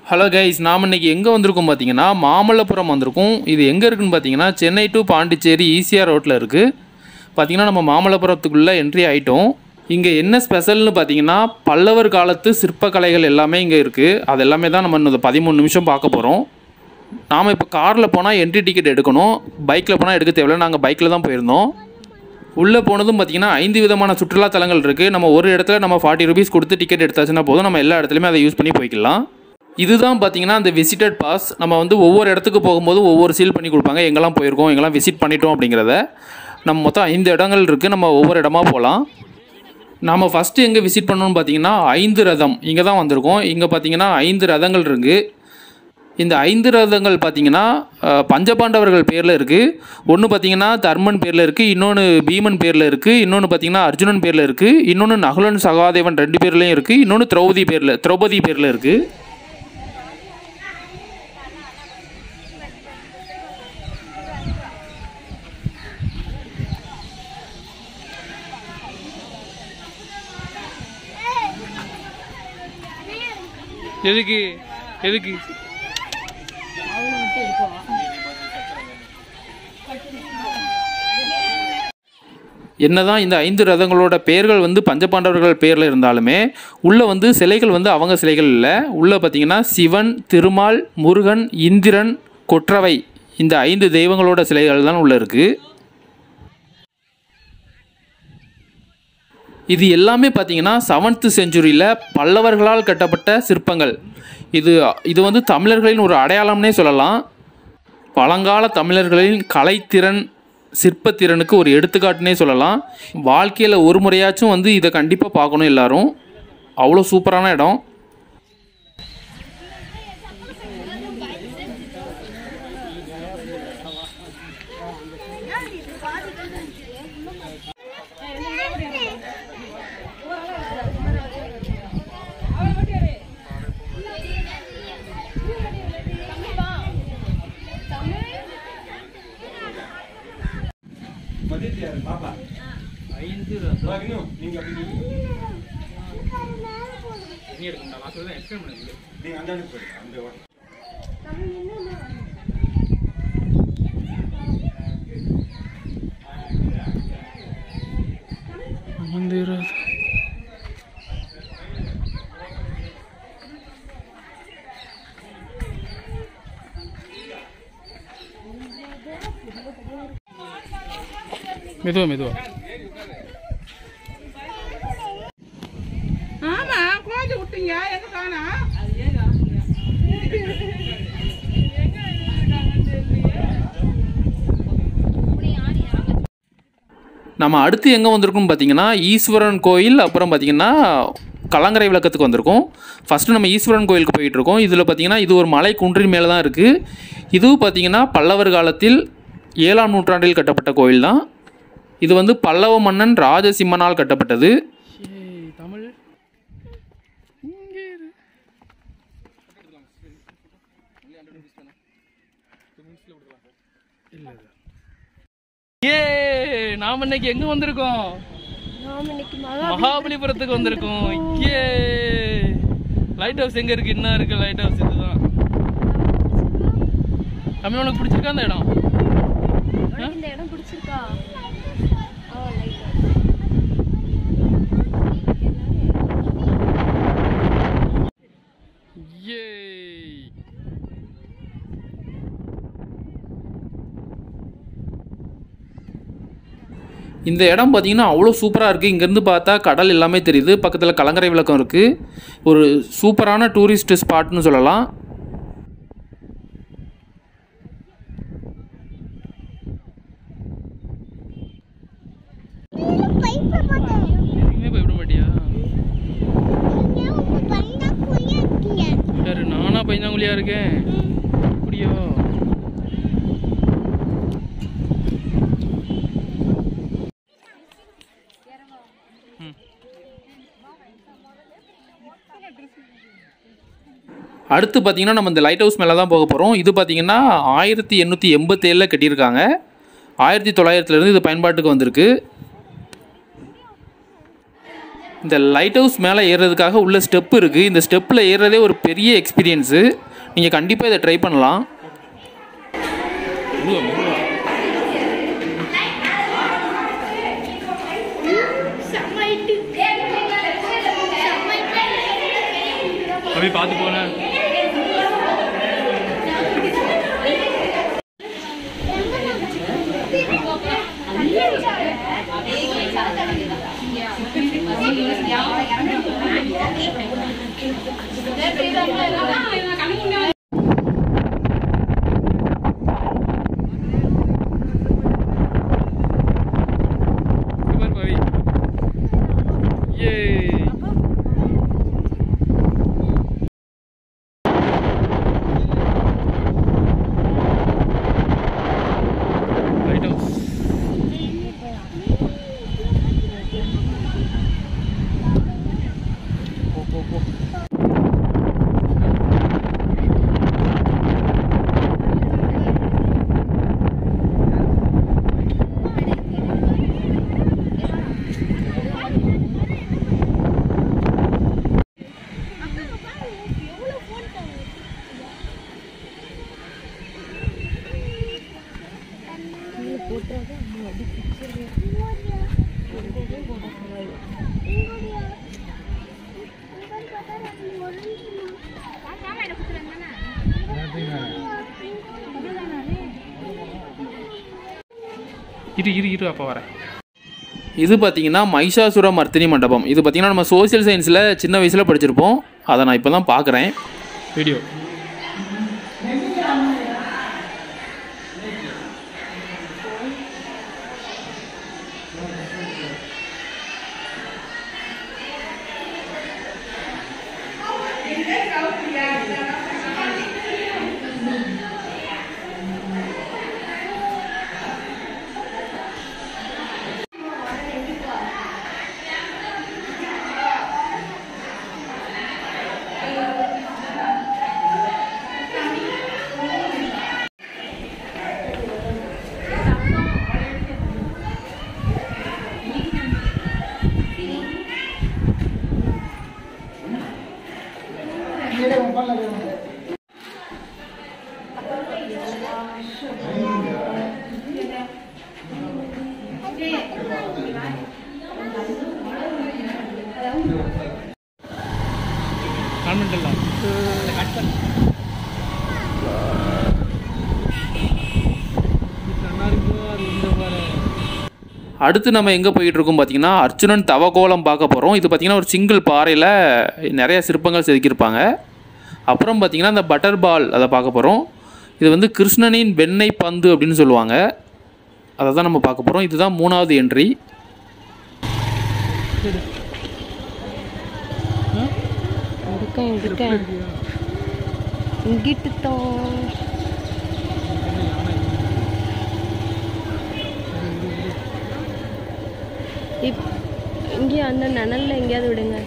Hello guys, நாம் இன்றைக்கி எங்கே வந்திருக்கோம் பார்த்தீங்கன்னா மாமல்லபுரம் வந்திருக்கோம். இது எங்கே இருக்குதுன்னு பார்த்தீங்கன்னா சென்னை டு பாண்டிச்சேரி ஈசிஆர் ரோட்டில் இருக்குது. பார்த்தீங்கன்னா நம்ம மாமல்லபுரத்துக்குள்ளே என்ட்ரி ஆகிட்டோம். இங்கே என்ன ஸ்பெஷல்னு பார்த்தீங்கன்னா பல்லவர் காலத்து சிற்பக்கலைகள் எல்லாமே இங்கே இருக்குது. அது எல்லாமே தான் நம்ம இன்னும் 13 நிமிஷம் பார்க்க போகிறோம். நாம் இப்போ காரில் போனால் என்ட்ரி டிக்கெட் எடுக்கணும், பைக்கில் போனால் எடுக்க தேவையில்லை. நாங்கள் பைக்கில் தான் போயிருந்தோம். உள்ளே போனதும் பார்த்திங்கன்னா 5 விதமான சுற்றுலா தலங்கள் இருக்குது. நம்ம ஒரு இடத்துல நம்ம 40 ரூபீஸ் கொடுத்து டிக்கெட் எடுத்தாச்சுன்னா போதும், நம்ம எல்லா இடத்துலையுமே அதை யூஸ் பண்ணி போய்க்கலாம். இதுதான் பார்த்தீங்கன்னா அந்த விசிட்டட் பாஸ். நம்ம வந்து ஒவ்வொரு இடத்துக்கு போகும்போது ஒவ்வொரு சீல் பண்ணி கொடுப்பாங்க, எங்கெல்லாம் போயிருக்கோம், எங்கெல்லாம் விசிட் பண்ணிட்டோம் அப்படிங்கிறத. நம்ம மொத்தம் 5 இடங்கள் இருக்குது, நம்ம ஒவ்வொரு இடமா போகலாம். நம்ம ஃபஸ்ட்டு எங்கே விசிட் பண்ணணும்னு பார்த்தீங்கன்னா 5 ரதம் இங்கே தான் வந்திருக்கோம். இங்கே பார்த்தீங்கன்னா 5 ரதங்கள் இருக்குது. இந்த 5 ரதங்கள் பார்த்தீங்கன்னா பஞ்சபாண்டவர்கள் பேரில் இருக்குது. ஒன்று பார்த்தீங்கன்னா தர்மன் பேரில் இருக்குது, இன்னொன்று பீமன் பேரில் இருக்குது, இன்னொன்று பார்த்தீங்கன்னா அர்ஜுனன் பேரில் இருக்குது, இன்னொன்று நகுலன் சகாதேவன் 2 பேர்லேயும் இருக்குது, இன்னொன்று திரௌபதி பேரில் இருக்குது. எதுக்கு என்னதான் இந்த 5 ரதங்களோட பெயர்கள் வந்து பஞ்சபாண்டவர்கள் பேரில் இருந்தாலுமே உள்ளே வந்து சிலைகள் வந்து அவங்க சிலைகள் இல்லை. உள்ளே பார்த்தீங்கன்னா சிவன், திருமால், முருகன், இந்திரன், கொற்றவை, இந்த 5 தெய்வங்களோட சிலைகள் தான் உள்ளே இருக்குது. இது எல்லாமே பார்த்தீங்கன்னா 7th செஞ்சுரியில் பல்லவர்களால் கட்டப்பட்ட சிற்பங்கள். இது வந்து தமிழர்களின் ஒரு அடையாளம்னே சொல்லலாம். பழங்கால தமிழர்களின் கலைத்திறன், சிற்பத்திறனுக்கு ஒரு எடுத்துக்காட்டுனே சொல்லலாம். வாழ்க்கையில் ஒரு முறையாச்சும் வந்து இதை கண்டிப்பாக பார்க்கணும் எல்லாரும். அவ்வளோ சூப்பரான இடம். மெதுவா ஆமா கோஜி விட்டீங்க எங்க காணா நம்ம அடுத்து எங்கே வந்திருக்கோம்னு பார்த்தீங்கன்னா ஈஸ்வரன் கோயில், அப்புறம் பார்த்தீங்கன்னா கலங்கரை விளக்கத்துக்கு வந்திருக்கோம். ஃபஸ்ட்டு நம்ம ஈஸ்வரன் கோயிலுக்கு போயிட்டுருக்கோம். இதில் பார்த்தீங்கன்னா இது ஒரு மலை குன்றின் மேலே தான் இருக்குது. இதுவும் பார்த்தீங்கன்னா பல்லவர் காலத்தில் 7ஆம் நூற்றாண்டில் கட்டப்பட்ட கோயில் தான். இது வந்து பல்லவ மன்னன் ராஜசிம்மனால் கட்டப்பட்டது. தமிழ் நாம இன்னைக்கு எங்க வந்திருக்கோம்? மகாபலிபுரத்துக்கு வந்திருக்கோம். லைட் ஹவுஸ் எங்க இருக்கு? என்ன இருக்கு லைட் ஹவுஸ்? இதுதான். தமிழ் உனக்கு பிடிச்சிருக்கா அந்த இடம்? இந்த இடம் பிடிச்சிருக்கா? இந்த இடம் பார்த்தீங்கன்னா அவ்வளோ சூப்பராக இருக்குது. இங்கேருந்து பார்த்தா கடல் எல்லாமே தெரியுது. பக்கத்தில் கலங்கரை விளக்கம் இருக்குது. ஒரு சூப்பரான டூரிஸ்ட் ஸ்பாட்னு சொல்லலாம். பயப்பட மாட்டியா? யாரு? நானா பையனாங்குழியா இருக்கேன்? அப்படியோ? அடுத்து பார்த்தீங்கன்னா நம்ம இந்த லைட் ஹவுஸ் மேலே தான் போக போகிறோம். இது பார்த்தீங்கன்னா 1887 கட்டியிருக்காங்க. 1900 இது பயன்பாட்டுக்கு வந்திருக்கு. இந்த லைட் ஹவுஸ் மேலே ஏறுறதுக்காக உள்ள ஸ்டெப் இருக்குது. இந்த ஸ்டெப்பில் ஏறுறதே ஒரு பெரிய எக்ஸ்பீரியன்ஸு. நீங்கள் கண்டிப்பாக இதை ட்ரை பண்ணலாம். அப்படி பார்த்து போனேன். இரு அப்போ வரேன். இது பார்த்தீங்கன்னா மைஷாசுர மர்த்தினி மண்டபம். இது பார்த்தீங்கன்னா நம்ம சோசியல் சயின்ஸில் சின்ன வயசில் படிச்சிருப்போம். அதை நான் இப்போ தான் பார்க்குறேன் வீடியோ. அடுத்து நம்ம எங்கே போயிட்டுருக்கோம் பார்த்தீங்கன்னா அர்ச்சுனன் தவக்கோலம் பார்க்க போகிறோம். இது பார்த்திங்கன்னா ஒரு சிங்கிள் பாறையில் நிறைய சிற்பங்கள் செதுக்கியிருப்பாங்க. அப்புறம் பார்த்திங்கன்னா இந்த பட்டர் பால் அதை பார்க்க போகிறோம். இது வந்து கிருஷ்ணனின் வெண்ணெய் பந்து அப்படின்னு சொல்லுவாங்க. அதை தான் நம்ம பார்க்க போகிறோம். இதுதான் 3வது என்ட்ரி. இங்கே அந்த நனல்ல எங்கேயாவது விடுங்க.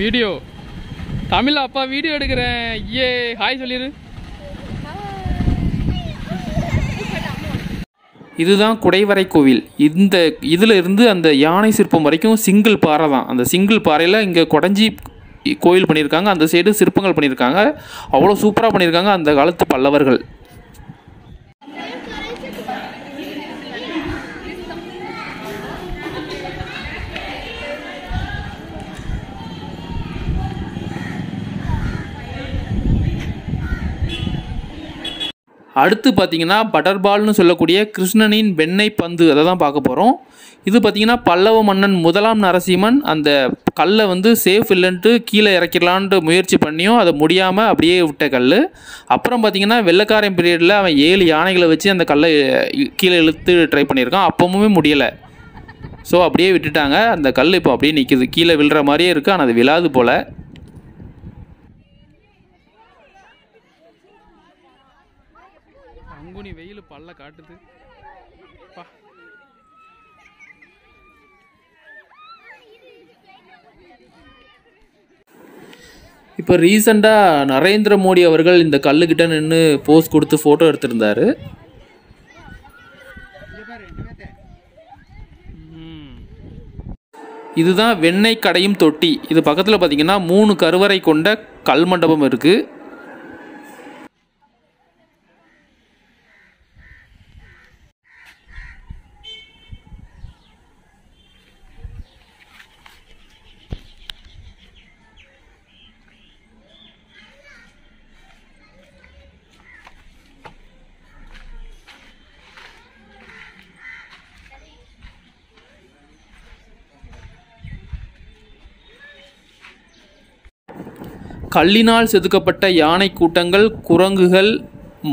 வீடியோ தமிழ் அப்பா வீடியோ எடுக்கிறேன். ஹாய் சொல்லிடு. இதுதான் குடைவரை கோவில். இதில் இருந்து அந்த யானை சிற்பம் வரைக்கும் சிங்கிள் பாறை தான். அந்த சிங்கிள் பாறையில் இங்கே குடஞ்சி கோயில் பண்ணியிருக்காங்க. அந்த சைடு சிற்பங்கள் பண்ணியிருக்காங்க. அவ்வளோ சூப்பராக பண்ணியிருக்காங்க அந்த காலத்து பல்லவர்கள். அடுத்து பார்த்திங்கன்னா பட்டர் பால்னு சொல்லக்கூடிய கிருஷ்ணனின் வெண்ணெய் பந்து அதை தான் பார்க்க போகிறோம். இது பார்த்திங்கன்னா பல்லவ மன்னன் 1ஆம் நரசிம்மன் அந்த கல்லை வந்து சேஃப் இல்லைன்ட்டு கீழே இறக்கிடலான்ட்டு முயற்சி பண்ணியும் அதை முடியாமல் அப்படியே விட்ட கல். அப்புறம் பார்த்திங்கன்னா வெள்ளைக்காரன் பீரியடில் அவன் 7 யானைகளை வச்சு அந்த கல்லை கீழே இழுத்து ட்ரை பண்ணியிருக்கான். அப்பவுமே முடியலை. ஸோ அப்படியே விட்டுட்டாங்க. அந்த கல் இப்போ அப்படியே நிற்கிது. கீழே விழுற மாதிரியே இருக்குது, ஆனால் அது விழாது போல். அங்குனி வெயில் பல்ல காட்டுது. இப்போ ரீசெண்டாக நரேந்திர மோடி அவர்கள் இந்த கல்லுக்கிட்ட நின்று போஸ் கொடுத்து ஃபோட்டோ எடுத்திருந்தார். இதுதான் வெண்ணெய் கடையும் தொட்டி. இது பக்கத்தில் பார்த்தீங்கன்னா 3 கருவறை கொண்ட கல் மண்டபம் இருக்குது. கல்லினால் செதுக்கப்பட்ட யானை கூட்டங்கள், குரங்குகள்,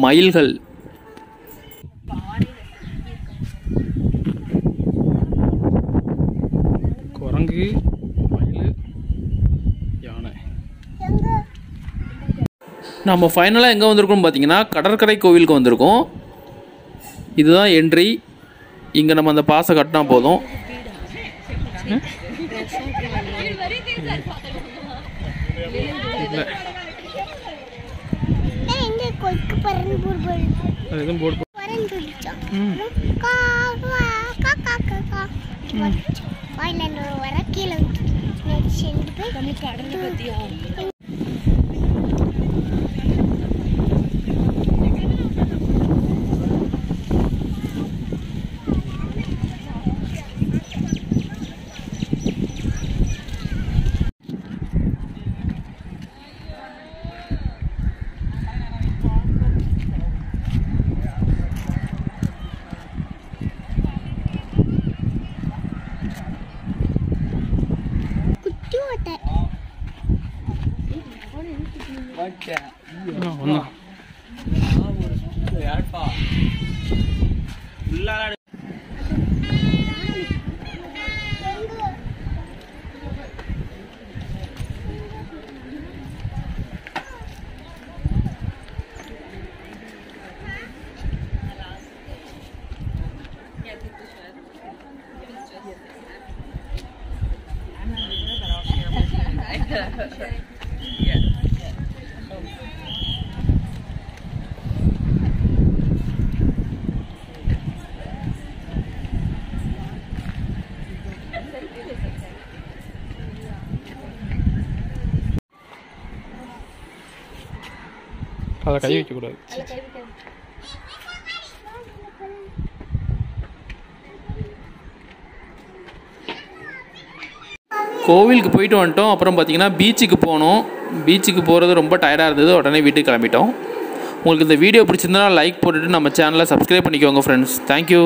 மயில்கள். குரங்கு, மயில், யானை. நம்ம ஃபைனலாக எங்கே வந்திருக்கோம் பார்த்தீங்கன்னா கடற்கரை கோவிலுக்கு வந்திருக்கோம். இதுதான் என்ட்ரி. இங்கே நம்ம அந்த பாஸை கட்டினா போதும். அதை கை வைக்கக்கூடாது. கோவிலுக்கு போயிட்டு வந்துட்டோம். அப்புறம் பார்த்தீங்கன்னா பீச்சுக்கு போனோம். பீச்சுக்கு போகிறது ரொம்ப டயர்டாக இருந்தது. உடனே வீட்டுக்கு கிளம்பிட்டோம். உங்களுக்கு இந்த வீடியோ பிடிச்சிருந்தா லைக் போட்டுட்டு நம்ம சேனலை சப்ஸ்கிரைப் பண்ணிக்கோங்க ஃப்ரெண்ட்ஸ். தேங்க்யூ.